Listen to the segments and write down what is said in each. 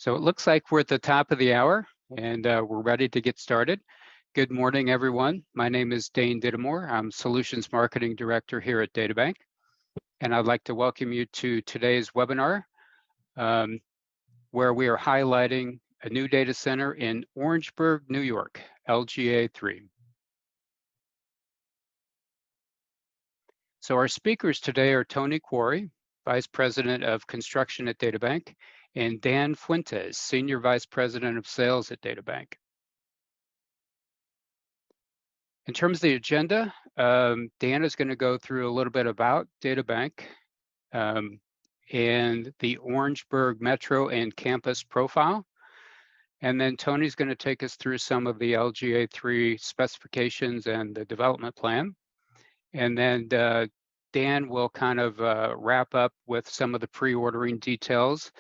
So it looks like we're at the top of the hour and we're ready to get started. Good morning, everyone. My name is Dane Dittemore. I'm Solutions Marketing Director here at DataBank. And I'd like to welcome you to today's webinar, where we are highlighting a new data center in Orangeburg, New York, LGA3. So our speakers today are Tony Quarry, Vice President of Construction at DataBank, and Dan Fuentes, Senior Vice President of Sales at DataBank. In terms of the agenda, Dan is going to go through a little bit about DataBank and the Orangeburg Metro and Campus profile. And then Tony's going to take us through some of the LGA3 specifications and the development plan. And then Dan will kind of wrap up with some of the pre-ordering details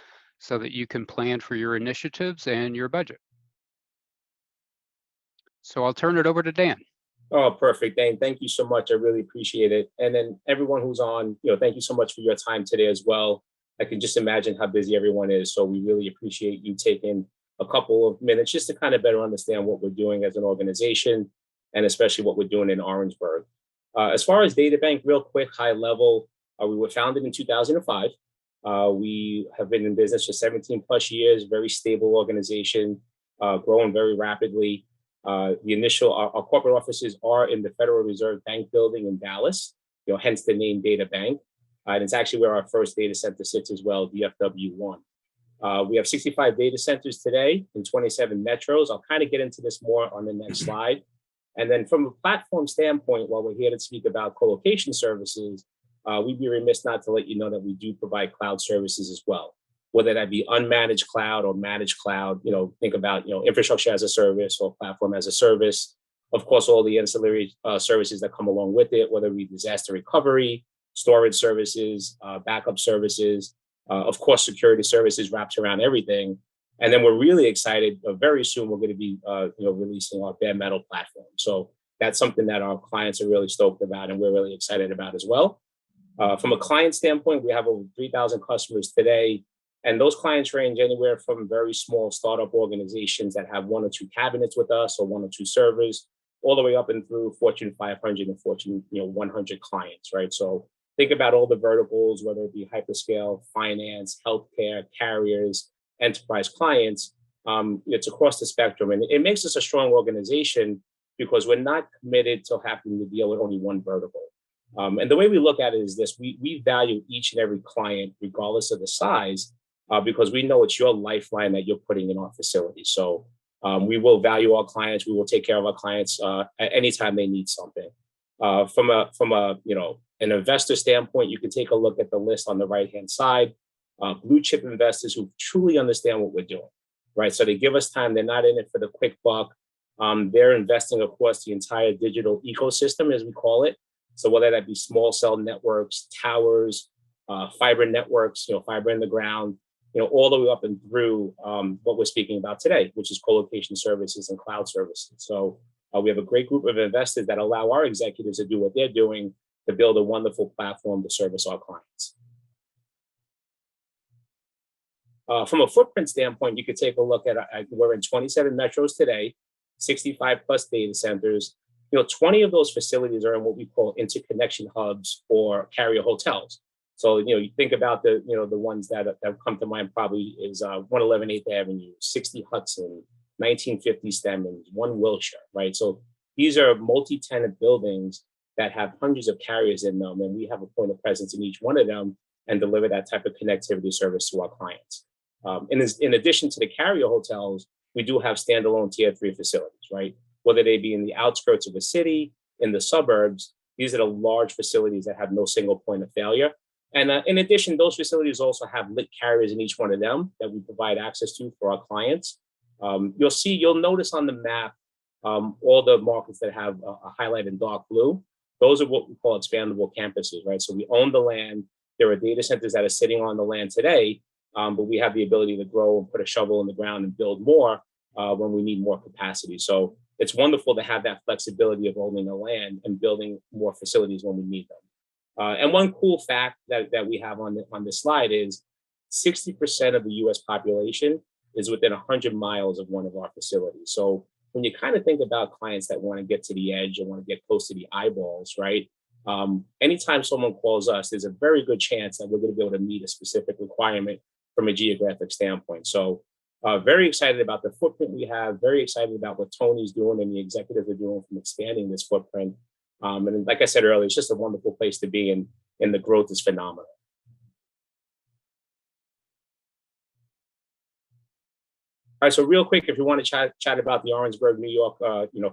so that you can plan for your initiatives and your budget. So I'll turn it over to Dan. Oh, perfect, Dane. Thank you so much. I really appreciate it. And then everyone who's on, thank you so much for your time today as well. I can just imagine how busy everyone is. So we really appreciate you taking a couple of minutes just to kind of better understand what we're doing as an organization, and especially what we're doing in Orangeburg. As far as DataBank, real quick, high level, we were founded in 2005. We have been in business for 17 plus years, very stable organization, growing very rapidly. Our corporate offices are in the Federal Reserve Bank building in Dallas, hence the name DataBank. And it's actually where our first data center sits as well, DFW1. We have 65 data centers today in 27 metros. I'll kind of get into this more on the next slide. And then from a platform standpoint, while we're here to speak about co-location services, we'd be remiss not to let you know that we do provide cloud services as well, whether that be unmanaged cloud or managed cloud. Think about, infrastructure as a service or platform as a service. Of course, all the ancillary services that come along with it, whether it be disaster recovery, storage services, backup services, of course, security services wrapped around everything. And then we're really excited. Very soon, we're going to be, releasing our bare metal platform. So that's something that our clients are really stoked about, and we're really excited about as well. From a client standpoint, we have over 3,000 customers today, and those clients range anywhere from very small startup organizations that have 1 or 2 cabinets with us, or 1 or 2 servers, all the way up and through Fortune 500 and Fortune 100 clients, right? So think about all the verticals, whether it be hyperscale, finance, healthcare, carriers, enterprise clients. It's across the spectrum, and it makes us a strong organization because we're not committed to having to deal with only one vertical. And the way we look at it is this: we value each and every client, regardless of the size, because we know it's your lifeline that you're putting in our facility. So we will value our clients. We will take care of our clients at any time they need something. From an investor standpoint, you can take a look at the list on the right-hand side. Blue chip investors who truly understand what we're doing, right? So they give us time. They're not in it for the quick buck. They're investing across the entire digital ecosystem, as we call it. So whether that be small cell networks, towers, fiber networks, fiber in the ground, all the way up and through what we're speaking about today, which is co-location services and cloud services. So we have a great group of investors that allow our executives to do what they're doing to build a wonderful platform to service our clients. From a footprint standpoint, you could take a look at, we're in 27 metros today, 65 plus data centers. 20 of those facilities are in what we call interconnection hubs or carrier hotels. So, you think about the ones that come to mind probably is 111 8th Avenue, 60 Hudson, 1950 Stemmons, 1 Wilshire, right? So these are multi-tenant buildings that have hundreds of carriers in them, and we have a point of presence in each one of them and deliver that type of connectivity service to our clients. In addition to the carrier hotels, we do have standalone tier 3 facilities, right? Whether they be in the outskirts of a city, in the suburbs, these are the large facilities that have no single point of failure. And in addition, those facilities also have lit carriers in each one of them that we provide access to for our clients. You'll notice on the map, all the markets that have a highlight in dark blue. Those are what we call expandable campuses, right? So we own the land. There are data centers that are sitting on the land today, but we have the ability to grow and put a shovel in the ground and build more when we need more capacity. So it's wonderful to have that flexibility of owning the land and building more facilities when we need them. And one cool fact that we have on this slide is 60% of the US population is within 100 miles of one of our facilities. So when you kind of think about clients that want to get to the edge and want to get close to the eyeballs, right? Anytime someone calls us, there's a very good chance that we're going to be able to meet a specific requirement from a geographic standpoint. So very excited about the footprint we have, very excited about what Tony's doing and the executives are doing from expanding this footprint. And like I said earlier, it's just a wonderful place to be, and the growth is phenomenal. All right, so real quick, if you want to chat about the Orangeburg, New York,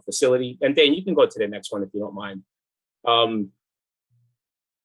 facility, and Dan, you can go to the next one if you don't mind.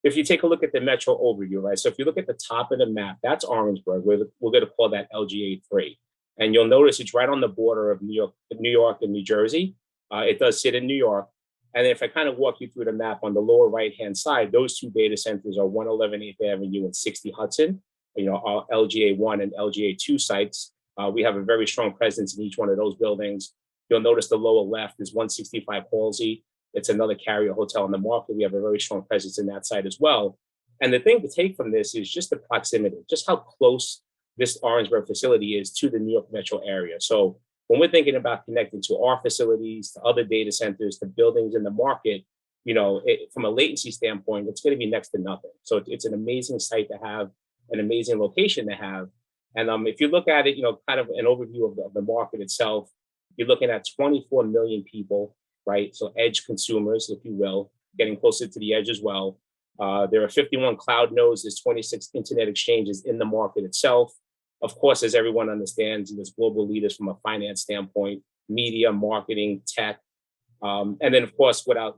If you take a look at the metro overview, right? So if you look at the top of the map, that's Orangeburg. We're going to call that LGA3, and you'll notice it's right on the border of New York and New Jersey. It does sit in New York, and if I kind of walk you through the map on the lower right-hand side, those two data centers are 111 8th Avenue and 60 Hudson. Our LGA1 and LGA2 sites. We have a very strong presence in each one of those buildings. You'll notice the lower left is 165 Halsey. It's another carrier hotel in the market. We have a very strong presence in that site as well. And the thing to take from this is just the proximity, just how close this Orangeburg facility is to the New York metro area. So when we're thinking about connecting to our facilities, to other data centers, to buildings in the market, from a latency standpoint, it's going to be next to nothing. So it's an amazing site to have, an amazing location to have. And if you look at it, kind of an overview of the market itself, you're looking at 24 million people, right? So edge consumers, if you will, getting closer to the edge as well. There are 51 cloud nodes, there's 26 internet exchanges in the market itself. Of course, as everyone understands, there's global leaders from a finance standpoint, media, marketing, tech. And then, of course, without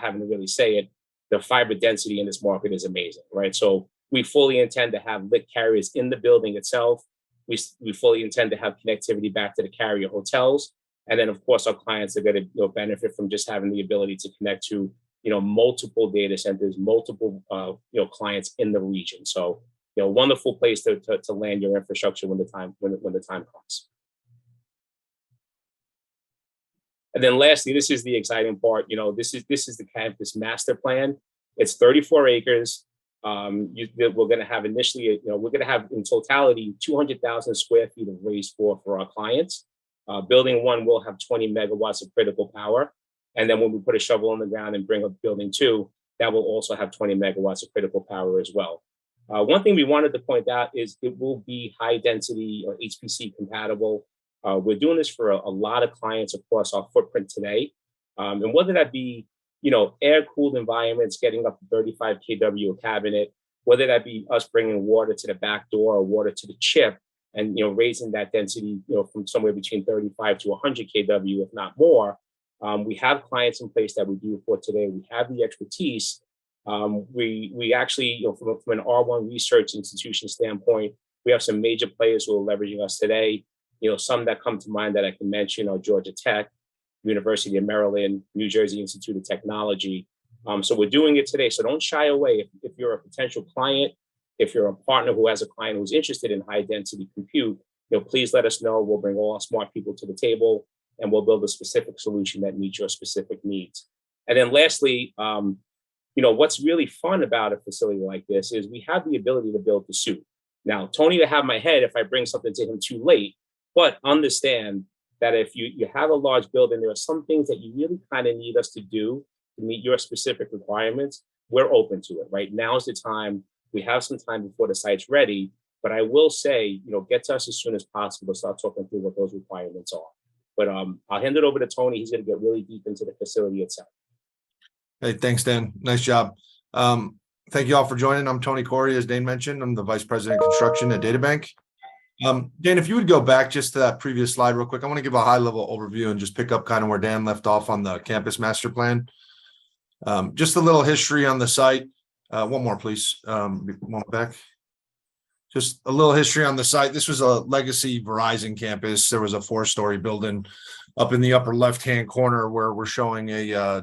having to really say it, the fiber density in this market is amazing, right? So we fully intend to have lit carriers in the building itself. We fully intend to have connectivity back to the carrier hotels. And then, of course, our clients are going to benefit from just having the ability to connect to, multiple data centers, multiple, clients in the region. So, wonderful place to land your infrastructure when the time comes. And then lastly, this is the exciting part. This is the campus master plan. It's 34 acres. We're going to have initially, we're going to have in totality 200,000 square feet of raised floor for our clients. Building 1 will have 20 megawatts of critical power. And then when we put a shovel in the ground and bring up building 2, that will also have 20 megawatts of critical power as well. One thing we wanted to point out is it will be high density or HPC compatible. We're doing this for a lot of clients across our footprint today. And whether that be air-cooled environments getting up to 35 kW a cabinet, whether that be us bringing water to the back door or water to the chip and, raising that density, from somewhere between 35 to 100 kW, if not more. We have clients in place that we do for today. We have the expertise. We actually, from an R1 research institution standpoint, we have some major players who are leveraging us today. Some that come to mind that I can mention are Georgia Tech, University of Maryland, New Jersey Institute of Technology. So we're doing it today. So don't shy away. If you're a potential client, if you're a partner who has a client who's interested in high density compute, please let us know. We'll bring all our smart people to the table and we'll build a specific solution that meets your specific needs. And then lastly, what's really fun about a facility like this is we have the ability to build to suit. Now, Tony will have my head if I bring something to him too late, but understand that if you have a large building, there are some things that you really kind of need us to do to meet your specific requirements. We're open to it, right? Now is the time. We have some time before the site's ready, but I will say, get to us as soon as possible to start talking through what those requirements are. But I'll hand it over to Tony. He's going to get really deep into the facility itself. Hey, thanks, Dan. Nice job. Thank you all for joining. I'm Tony Corey, as Dan mentioned. I'm the Vice President of Construction at DataBank. Dan, if you would go back just to that previous slide real quick, I want to give a high-level overview and just pick up kind of where Dan left off on the campus master plan. Just a little history on the site. One more, please. One back. Just a little history on the site. This was a legacy Verizon campus. There was a 4-story building up in the upper left-hand corner where we're showing a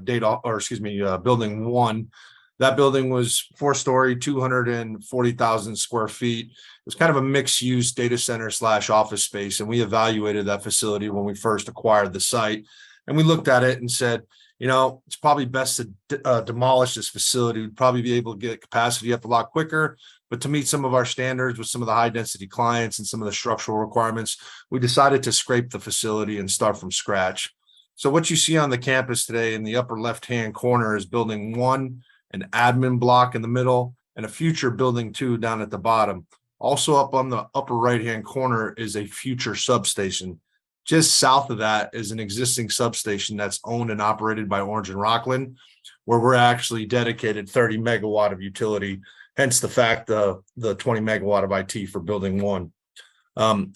building 1. That building was 4-story, 240,000 square feet. It was kind of a mixed-use data center / office space, and we evaluated that facility when we first acquired the site. And we looked at it and said, it's probably best to demolish this facility. We'd probably be able to get capacity up a lot quicker, But to meet some of our standards with some of the high density clients and some of the structural requirements, we decided to scrape the facility and start from scratch. So what you see on the campus today in the upper left-hand corner is building 1, an admin block in the middle, and a future building 2 down at the bottom. Also up on the upper right-hand corner is a future substation. Just south of that is an existing substation that's owned and operated by Orange and Rockland, where we're actually dedicated 30 megawatt of utility, hence the fact the 20 megawatt of IT for building 1.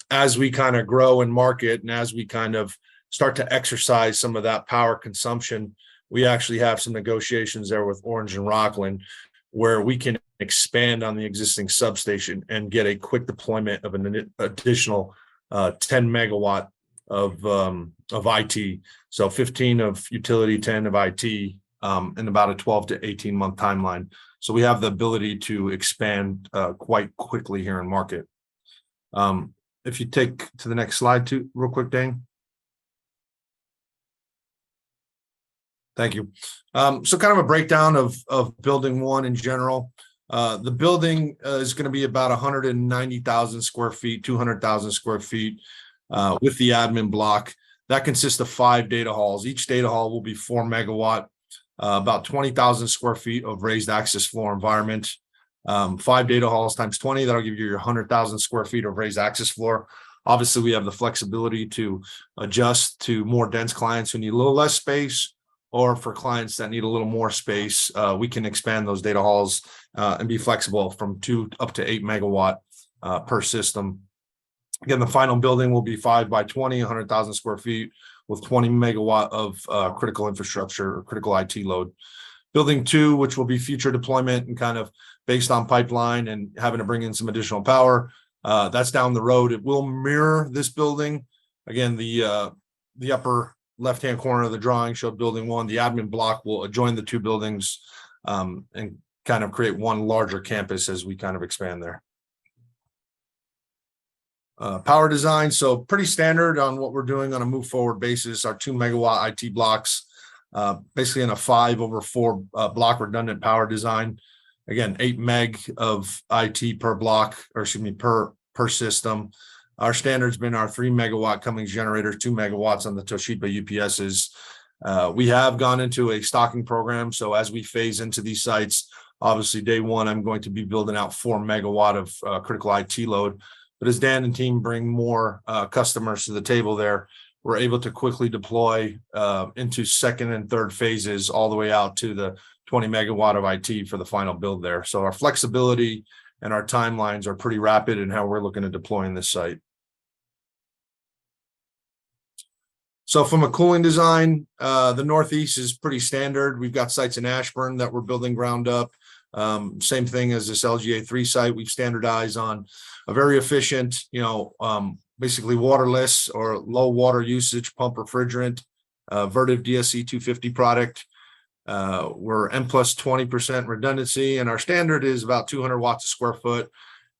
As we kind of grow and market, and as we kind of start to exercise some of that power consumption, we actually have some negotiations there with Orange and Rockland where we can expand on the existing substation and get a quick deployment of an additional 10 megawatt of IT. So 15 of utility, 10 of IT, in about a 12 to 18 month timeline. So we have the ability to expand quite quickly here in market. If you take to the next slide too, real quick, Dane. Thank you. So kind of a breakdown of building 1 in general. The building is going to be about 190,000 square feet, 200,000 square feet with the admin block. That consists of 5 data halls. Each data hall will be 4 megawatt, about 20,000 square feet of raised access floor environment. 5 data halls times 20, that'll give you your 100,000 square feet of raised access floor. Obviously, we have the flexibility to adjust to more dense clients who need a little less space, or for clients that need a little more space, we can expand those data halls and be flexible from 2 up to 8 megawatt per system. Again, the final building will be 5 by 20, 100,000 square feet with 20 megawatt of critical infrastructure or critical IT load. Building 2, which will be future deployment and kind of based on pipeline and having to bring in some additional power, that's down the road. It will mirror this building. Again, the upper left-hand corner of the drawing showed building 1. The admin block will adjoin the 2 buildings and kind of create one larger campus as we kind of expand there. Power design, so pretty standard on what we're doing on a move forward basis. Our 2 megawatt IT blocks, basically in a 5/4 block redundant power design. Again, 8 meg of IT per block, or excuse me, per system. Our standard's been our 3 megawatt Cummins generators, 2 megawatts on the Toshiba UPSs. We have gone into a stocking program. So as we phase into these sites, obviously day 1, I'm going to be building out 4 megawatt of critical IT load. But as Dan and team bring more customers to the table there, we're able to quickly deploy into 2nd and 3rd phases all the way out to the 20 megawatt of IT for the final build there. So our flexibility and our timelines are pretty rapid in how we're looking to deploy in this site. So from a cooling design, the Northeast is pretty standard. We've got sites in Ashburn that we're building ground up. Same thing as this LGA3 site. We've standardized on a very efficient, basically waterless or low water usage pump refrigerant, Vertiv DSC 250 product. We're N plus 20% redundancy, and our standard is about 200 watts a square foot.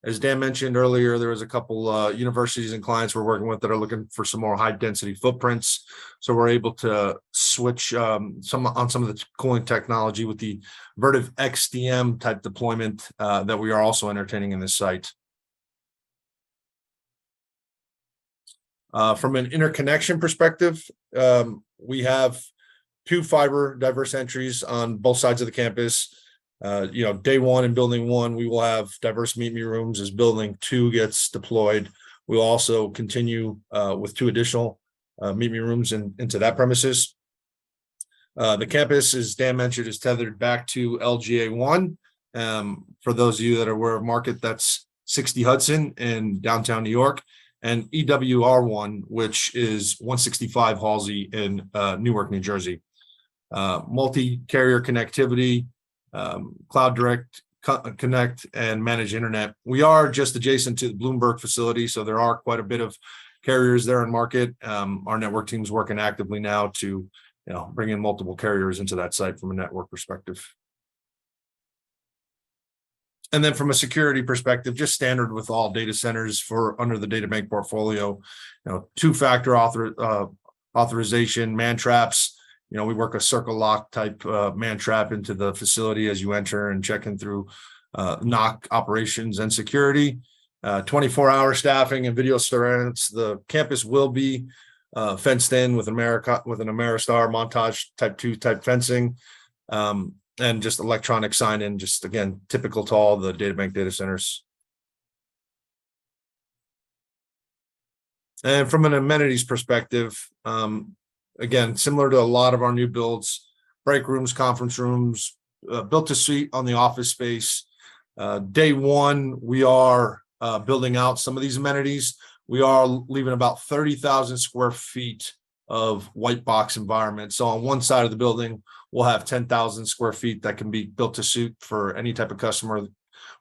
As Dan mentioned earlier, there was a couple universities and clients we're working with that are looking for some more high density footprints. So we're able to switch some of the cooling technology with the Vertiv XDM type deployment that we are also entertaining in this site. From an interconnection perspective, we have 2 fiber diverse entries on both sides of the campus. Day 1 in building 1, we will have diverse meet me rooms. As building 2 gets deployed, we'll also continue with 2 additional meet me rooms into that premises. The campus, as Dan mentioned, is tethered back to LGA1. For those of you that are aware of market, that's 60 Hudson in downtown New York, and EWR1, which is 165 Halsey in Newark, New Jersey. Multi-carrier connectivity, Cloud Direct Connect, and managed internet. We are just adjacent to the Bloomberg facility, so there are quite a bit of carriers there in market. Our network team's working actively now to bring in multiple carriers into that site from a network perspective. And then from a security perspective, just standard with all data centers for under the DataBank portfolio, 2-factor authorization, man traps. We work a circle lock type man trap into the facility as you enter and check in through NOC operations and security, 24-hour staffing and video surveillance. The campus will be fenced in with an Ameristar Montage Type 2 type fencing, and just electronic sign-in, just again, typical to all the DataBank data centers. And from an amenities perspective, again, similar to a lot of our new builds, break rooms, conference rooms, built to suit on the office space. Day one, we are building out some of these amenities. We are leaving about 30,000 square feet of white box environment. So on one side of the building, we'll have 10,000 square feet that can be built to suit for any type of customer,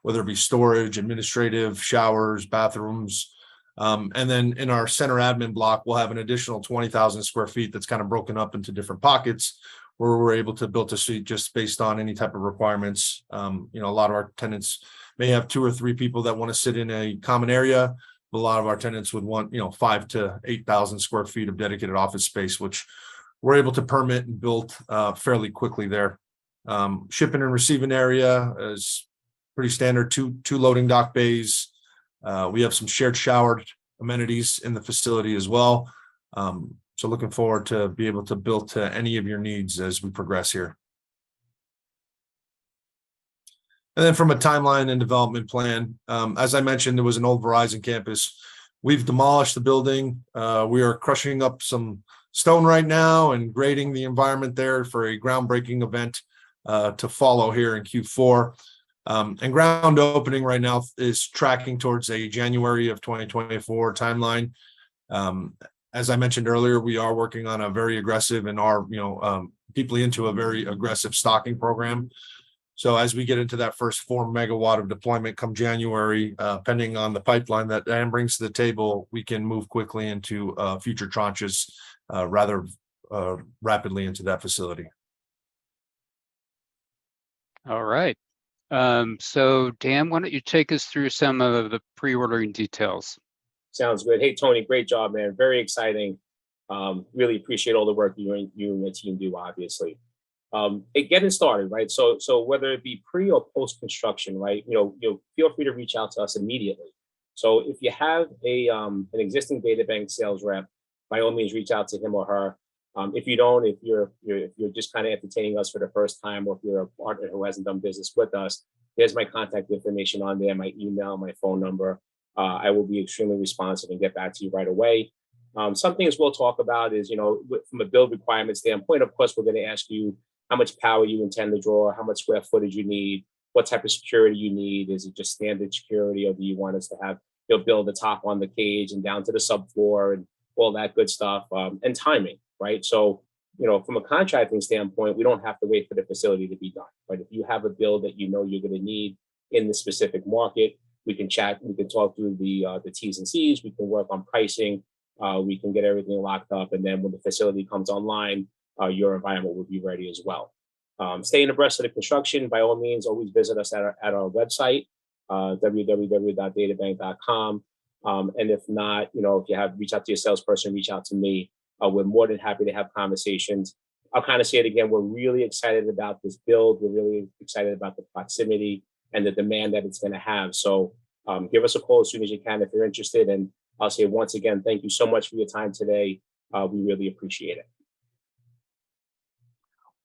whether it be storage, administrative, showers, bathrooms. And then in our center admin block, we'll have an additional 20,000 square feet that's kind of broken up into different pockets where we're able to build to suit just based on any type of requirements. A lot of our tenants may have 2 or 3 people that want to sit in a common area. But a lot of our tenants would want, 5,000 to 8,000 square feet of dedicated office space, which we're able to permit and build fairly quickly there. Shipping and receiving area is pretty standard, two loading dock bays. We have some shared showered amenities in the facility as well. So looking forward to be able to build to any of your needs as we progress here. And then from a timeline and development plan, as I mentioned, there was an old Verizon campus. We've demolished the building. We are crushing up some stone right now and grading the environment there for a groundbreaking event to follow here in Q4. And ground opening right now is tracking towards a January of 2024 timeline. As I mentioned earlier, we are working on a very aggressive and are deeply into a very aggressive stocking program. So as we get into that first 4 megawatt of deployment come January, pending on the pipeline that Dan brings to the table, we can move quickly into future tranches rather rapidly into that facility. All right. So Dan, why don't you take us through some of the pre-ordering details? Sounds good. Hey, Tony, great job, man. Very exciting. Really appreciate all the work you and your team do, obviously. Getting started, right? So whether it be pre or post construction, right? Feel free to reach out to us immediately. So if you have an existing DataBank sales rep, by all means, reach out to him or her. If you don't, if you're just kind of entertaining us for the first time, or if you're a partner who hasn't done business with us, there's my contact information on there, my email, my phone number. I will be extremely responsive and get back to you right away. Some things we'll talk about is, from a build requirement standpoint, of course, we're going to ask you how much power you intend to draw, how much square footage you need, what type of security you need. Is it just standard security, or do you want us to have, build the top on the cage and down to the subfloor and all that good stuff, and timing, right? So, from a contracting standpoint, we don't have to wait for the facility to be done, right? If you have a build that you're going to need in the specific market, we can chat, we can talk through the T's and C's, we can work on pricing, we can get everything locked up, and then when the facility comes online, your environment will be ready as well. Staying abreast of the construction, by all means, always visit us at our website, www.databank.com. And if not, if you have, reach out to your salesperson, reach out to me. We're more than happy to have conversations. I'll kind of say it again. We're really excited about this build. We're really excited about the proximity and the demand that it's going to have. So give us a call as soon as you can if you're interested. And I'll say once again, thank you so much for your time today. We really appreciate it.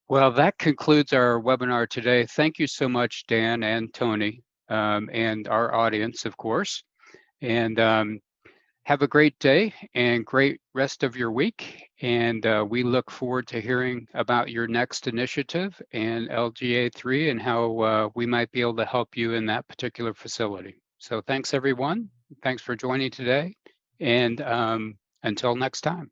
Well, that concludes our webinar today. Thank you so much, Dan and Tony, and our audience, of course. And have a great day and great rest of your week. And we look forward to hearing about your next initiative and LGA3 and how we might be able to help you in that particular facility. So thanks, everyone. Thanks for joining today. And until next time.